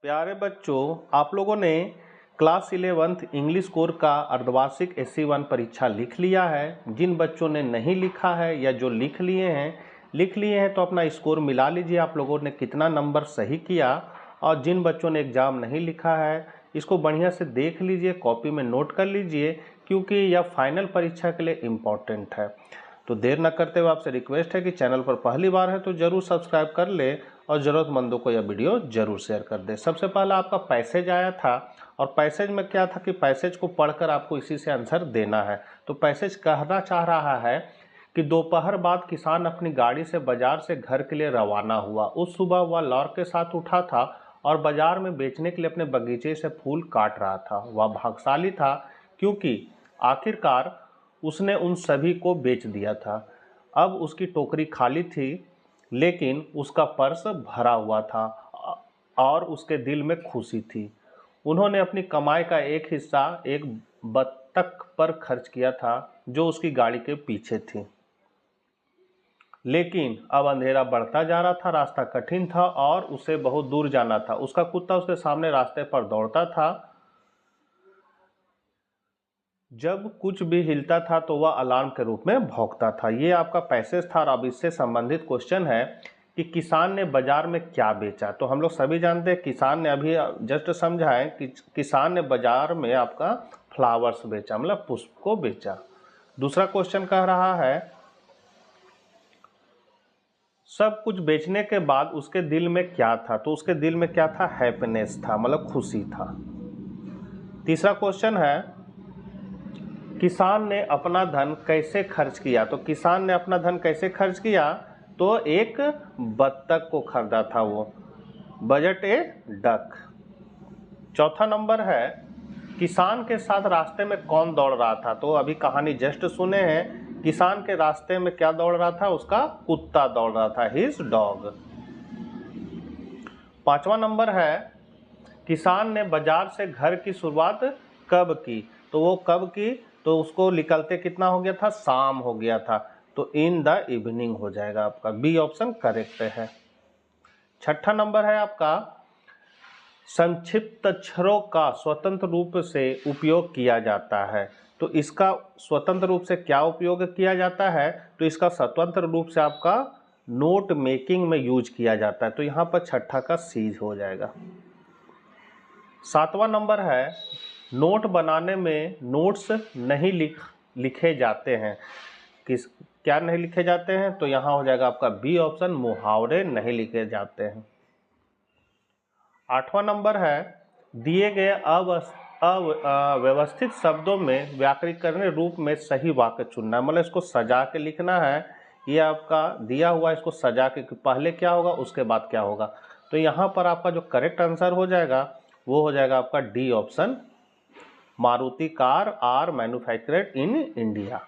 प्यारे बच्चों, आप लोगों ने क्लास 11th इंग्लिश कोर का अर्धवार्षिक SC1 परीक्षा लिख लिया है। जिन बच्चों ने नहीं लिखा है या जो लिख लिए हैं तो अपना स्कोर मिला लीजिए, आप लोगों ने कितना नंबर सही किया। और जिन बच्चों ने एग्ज़ाम नहीं लिखा है इसको बढ़िया से देख लीजिए, कॉपी में नोट कर लीजिए, क्योंकि यह फाइनल परीक्षा के लिए इम्पॉर्टेंट है। तो देर न करते हुए आपसे रिक्वेस्ट है कि चैनल पर पहली बार है तो ज़रूर सब्सक्राइब कर ले और ज़रूरतमंदों को यह वीडियो ज़रूर शेयर कर दे। सबसे पहला आपका पैसेज आया था, और पैसेज में क्या था कि पैसेज को पढ़कर आपको इसी से आंसर देना है। तो पैसेज कहना चाह रहा है कि दोपहर बाद किसान अपनी गाड़ी से बाजार से घर के लिए रवाना हुआ। उस सुबह वह लॉर के साथ उठा था और बाजार में बेचने के लिए अपने बगीचे से फूल काट रहा था। वह भाग्यशाली था क्योंकि आखिरकार उसने उन सभी को बेच दिया था। अब उसकी टोकरी खाली थी, लेकिन उसका पर्स भरा हुआ था और उसके दिल में खुशी थी। उन्होंने अपनी कमाई का एक हिस्सा एक बत्तख पर खर्च किया था जो उसकी गाड़ी के पीछे थी। लेकिन अब अंधेरा बढ़ता जा रहा था, रास्ता कठिन था और उसे बहुत दूर जाना था। उसका कुत्ता उसके सामने रास्ते पर दौड़ता था। जब कुछ भी हिलता था तो वह अलार्म के रूप में भौंकता था। ये आपका पैसेज था। और अब इससे संबंधित क्वेश्चन है कि किसान ने बाजार में क्या बेचा। तो हम लोग सभी जानते हैं, किसान ने अभी जस्ट समझा है कि किसान ने बाजार में आपका फ्लावर्स बेचा, मतलब पुष्प को बेचा। दूसरा क्वेश्चन कह रहा है सब कुछ बेचने के बाद उसके दिल में क्या था। तो उसके दिल में क्या था? हैप्पीनेस था, मतलब खुशी था। तीसरा क्वेश्चन है किसान ने अपना धन कैसे खर्च किया। तो किसान ने अपना धन कैसे खर्च किया? तो एक बत्तख को खरीदा था वो, बजट ए डक। चौथा नंबर है किसान के साथ रास्ते में कौन दौड़ रहा था। तो अभी कहानी जस्ट सुने हैं, किसान के रास्ते में क्या दौड़ रहा था? उसका कुत्ता दौड़ रहा था, हिज डॉग। पांचवा नंबर है किसान ने बाजार से घर की शुरुआत कब की। तो वो कब की? तो उसको निकलते कितना हो गया था? शाम हो गया था। तो इन द इवनिंग हो जाएगा आपका, बी ऑप्शन करेक्ट है। छठा नंबर है आपका संक्षिप्त अक्षरों का स्वतंत्र रूप से उपयोग किया जाता है। तो इसका स्वतंत्र रूप से क्या उपयोग किया जाता है? तो इसका स्वतंत्र रूप से आपका नोट मेकिंग में यूज किया जाता है। तो यहाँ पर छठा का सीज हो जाएगा। सातवां नंबर है नोट बनाने में नोट्स नहीं लिखे जाते हैं। क्या नहीं लिखे जाते हैं? तो यहाँ हो जाएगा आपका बी ऑप्शन, मुहावरे नहीं लिखे जाते हैं। आठवां नंबर है दिए गए अव्यवस्थित शब्दों में व्याकरणिक रूप में सही वाक्य चुनना, मतलब इसको सजा के लिखना है। ये आपका दिया हुआ, इसको सजा के पहले क्या होगा उसके बाद क्या होगा। तो यहाँ पर आपका जो करेक्ट आंसर हो जाएगा वो हो जाएगा आपका D option, Maruti car are manufactured in India.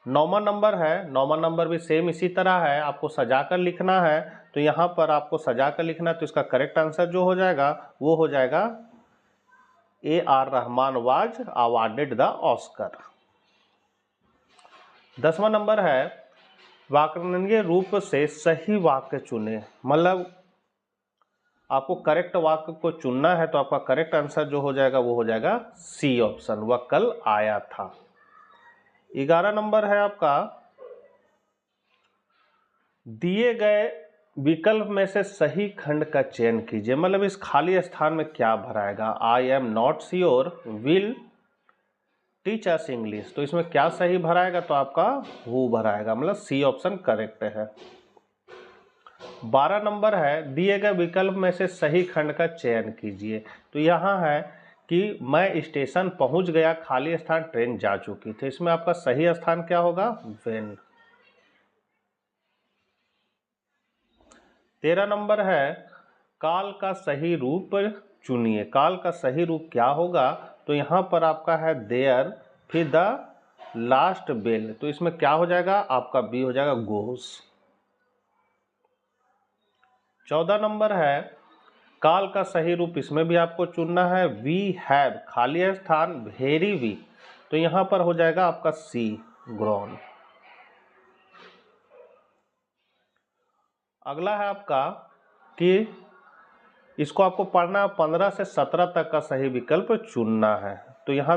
नौवां नंबर है, नौवां नंबर भी सेम इसी तरह है, आपको सजा कर लिखना है। तो यहाँ पर आपको सजा कर लिखना है, तो इसका करेक्ट आंसर जो हो जाएगा वो हो जाएगा AR Rahman was awarded the Oscar. 10वां नंबर है व्याकरणीय रूप से सही वाक्य चुने, मतलब आपको करेक्ट वाक्य को चुनना है। तो आपका करेक्ट आंसर जो हो जाएगा वो हो जाएगा सी ऑप्शन, वह कल आया था। 11 नंबर है आपका दिए गए विकल्प में से सही खंड का चयन कीजिए, मतलब इस खाली स्थान में क्या भराएगा। I am not sure will teach us English. तो इसमें क्या सही भराएगा? तो आपका हु भराएगा, मतलब सी ऑप्शन करेक्ट है। 12 नंबर है दिए गए विकल्प में से सही खंड का चयन कीजिए। तो यहाँ है कि मैं स्टेशन पहुंच गया, खाली स्थान ट्रेन जा चुकी थी। इसमें आपका सही स्थान क्या होगा? व्हेन। 13 नंबर है काल का सही रूप चुनिए। काल का सही रूप क्या होगा? तो यहाँ पर आपका है देयर, फिर द लास्ट बेल। तो इसमें क्या हो जाएगा? आपका बी हो जाएगा गोस। 14 नंबर है काल का सही रूप, इसमें भी आपको चुनना है वी हैव, खाली स्थान वेरी वीक। तो यहाँ पर हो जाएगा आपका सी ग्रोन। अगला है आपका कि इसको आपको पढ़ना 15 से 17 तक का सही विकल्प चुनना है। तो यहाँ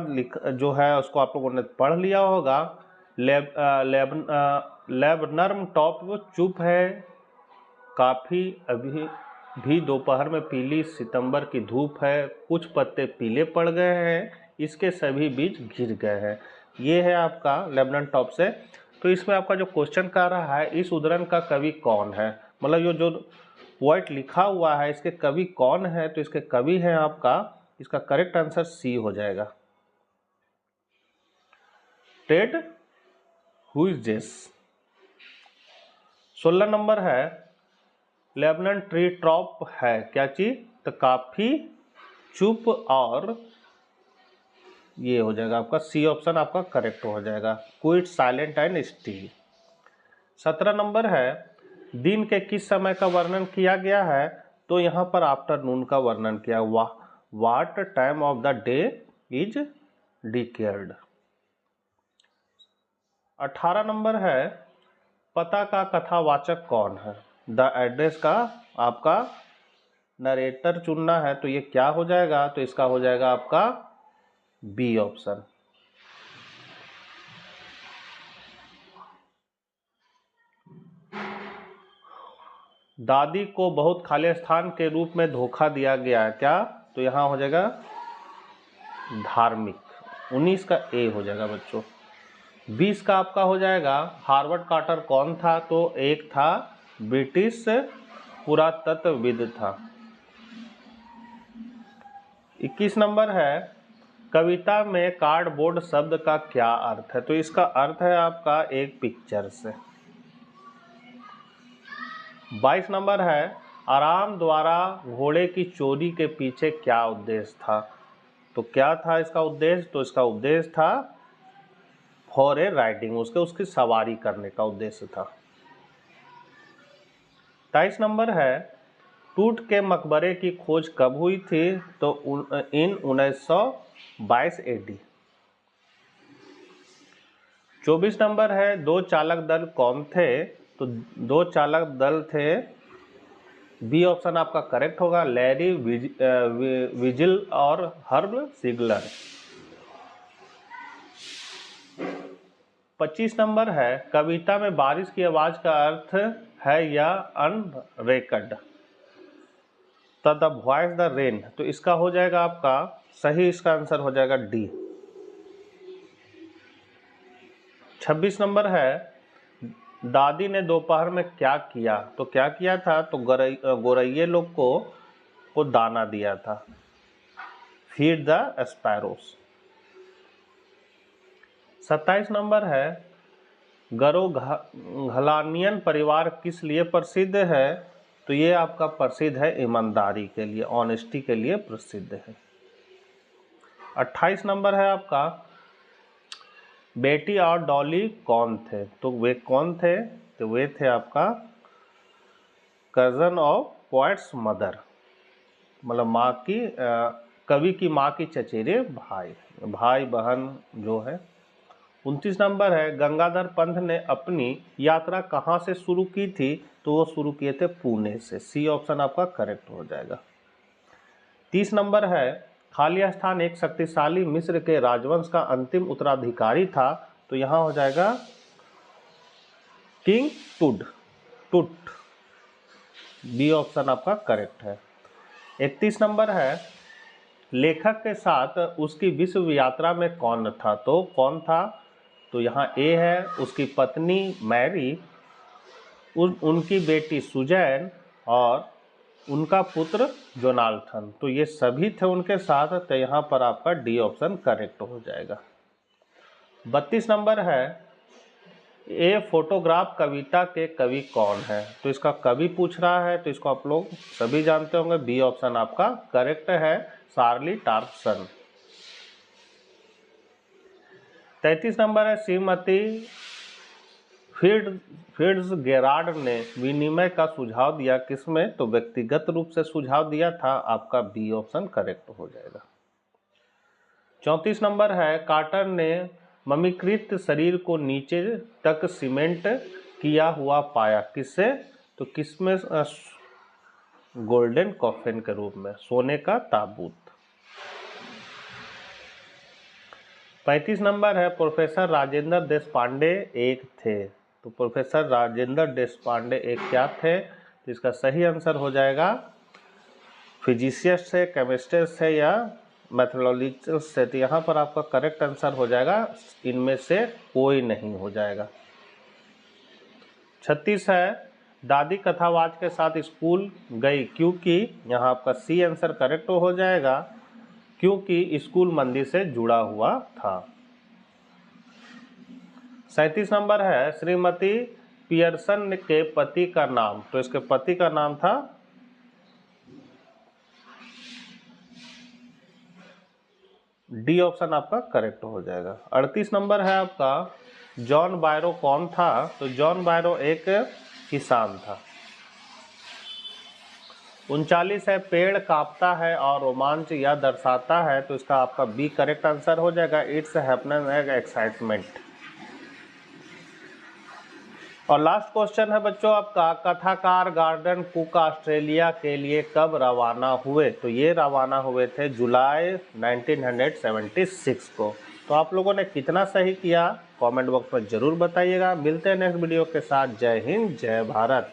जो है उसको आप लोगों ने पढ़ लिया होगा। लेबनर्म टॉप चुप है, काफ़ी अभी भी दोपहर में पीली सितंबर की धूप है, कुछ पत्ते पीले पड़ गए हैं, इसके सभी बीज गिर गए हैं। ये है आपका लेबनन टॉप से। तो इसमें आपका जो क्वेश्चन कर रहा है, इस उद्धरण का कवि कौन है, मतलब ये जो पोएट लिखा हुआ है इसके कवि कौन है, तो इसके कवि हैं आपका, इसका करेक्ट आंसर सी हो जाएगा, टेड ह्यूजेस। 16 नंबर है, लेबनन ट्री टॉप है क्या चीज, तो काफी चुप, और ये हो जाएगा आपका सी ऑप्शन आपका करेक्ट हो जाएगा, quit silent and still. 17 number है, दिन के किस समय का वर्णन किया गया है, तो यहाँ पर आफ्टरनून का वर्णन किया हुआ, what time of the day is declared. 18 number है, पता का कथावाचक कौन है, द एड्रेस का आपका नरेटर चुनना है, तो ये क्या हो जाएगा, तो इसका हो जाएगा आपका बी ऑप्शन। दादी को बहुत खाली स्थान के रूप में धोखा दिया गया है क्या, तो यहाँ हो जाएगा धार्मिक, 19 का ए हो जाएगा बच्चों। 20 का आपका हो जाएगा, हार्वर्ड कार्टर कौन था, तो एक था ब्रिटिश पुरातत्वविद था। 21 नंबर है, कविता में कार्डबोर्ड शब्द का क्या अर्थ है, तो इसका अर्थ है आपका एक पिक्चर से। 22 नंबर है, आराम द्वारा घोड़े की चोरी के पीछे क्या उद्देश्य था, तो क्या था इसका उद्देश्य, तो इसका उद्देश्य था फॉर ए राइडिंग, उसकी सवारी करने का उद्देश्य था। 23 नंबर है, टूट के मकबरे की खोज कब हुई थी, तो इन 1922 एडी। 24 नंबर है, दो चालक दल कौन थे, तो दो चालक दल थे, बी ऑप्शन आपका करेक्ट होगा, लैरी विजिल और हर्ब सिगलर। 25 नंबर है, कविता में बारिश की आवाज का अर्थ है या अनरेकड, द वॉइस द रेन, तो इसका हो जाएगा आपका सही, इसका आंसर हो जाएगा डी। 26 नंबर है, दादी ने दोपहर में क्या किया, तो क्या किया था, तो गोरैये लोग को दाना दिया था, फीड द स्पैरोस। 27 नंबर है, गरोघलानियन परिवार किस लिए प्रसिद्ध है, तो ये आपका प्रसिद्ध है ईमानदारी के लिए, ऑनेस्टी के लिए प्रसिद्ध है। 28 नंबर है आपका, बेटी और डॉली कौन थे, तो वे कौन थे, तो वे थे आपका कजन ऑफ पोएट्स मदर, मतलब माँ की कवि की माँ की चचेरे भाई बहन जो है। 29 नंबर है, गंगाधर पंत ने अपनी यात्रा कहाँ से शुरू की थी, तो वो शुरू किए थे पुणे से, सी ऑप्शन आपका करेक्ट हो जाएगा। 30 नंबर है, खाली स्थान एक शक्तिशाली मिस्र के राजवंश का अंतिम उत्तराधिकारी था, तो यहाँ हो जाएगा किंग टुट, बी ऑप्शन आपका करेक्ट है। 31 नंबर है, लेखक के साथ उसकी विश्व यात्रा में कौन था, तो कौन था, तो यहाँ ए है उसकी पत्नी मैरी, उनकी बेटी सुजैन और उनका पुत्र जोनाल्थन, तो ये सभी थे उनके साथ, तो यहाँ पर आपका डी ऑप्शन करेक्ट हो जाएगा। 32 नंबर है, ए फोटोग्राफ कविता के कवि कौन है, तो इसका कवि पूछ रहा है, तो इसको आप लोग सभी जानते होंगे, बी ऑप्शन आपका करेक्ट है, चार्ली टॉर्सन। 33 नंबर है, श्रीमती फिट्जगेराल्ड ने विनिमय का सुझाव दिया किसमें, तो व्यक्तिगत रूप से सुझाव दिया था, आपका बी ऑप्शन करेक्ट हो जाएगा। 34 नंबर है, कार्टर ने ममीकृत शरीर को नीचे तक सीमेंट किया हुआ पाया, किससे, तो किसमें गोल्डन कॉफिन के रूप में, सोने का ताबूत। 35 नंबर है, प्रोफेसर राजेंद्र देशपांडे एक थे। तो प्रोफेसर राजेंद्र देशपांडे एक क्या थे? तो इसका सही आंसर हो जाएगा फिजिसिस्ट से, केमिस्ट्रिस्ट से या मैथमेटिशियन से। तो यहाँ पर आपका करेक्ट आंसर हो जाएगा इनमें से कोई नहीं हो जाएगा। 36 है, दादी कथावाच के साथ स्कूल गई क्योंकि, यहाँ आपका सी आंसर करेक्ट हो जाएगा, क्योंकि स्कूल मंदिर से जुड़ा हुआ था। 37 नंबर है, श्रीमती पियर्सन के पति का नाम। तो इसके पति का नाम था डी ऑप्शन आपका करेक्ट हो जाएगा। 38 नंबर है आपका, जॉन बायरो कौन था? तो जॉन बायरो एक किसान था। 39 है, पेड़ कांपता है और रोमांच यह दर्शाता है। तो इसका आपका बी करेक्ट आंसर हो जाएगा, इट्स हैपनिंग एंड एक्साइटमेंट। और लास्ट क्वेश्चन है बच्चों आपका, कथाकार गॉर्डन कुक ऑस्ट्रेलिया के लिए कब रवाना हुए? तो ये रवाना हुए थे जुलाई 1976 को। तो आप लोगों ने कितना सही किया कमेंट बॉक्स में जरूर बताइएगा। मिलते हैं नेक्स्ट वीडियो के साथ। जय हिंद, जय भारत।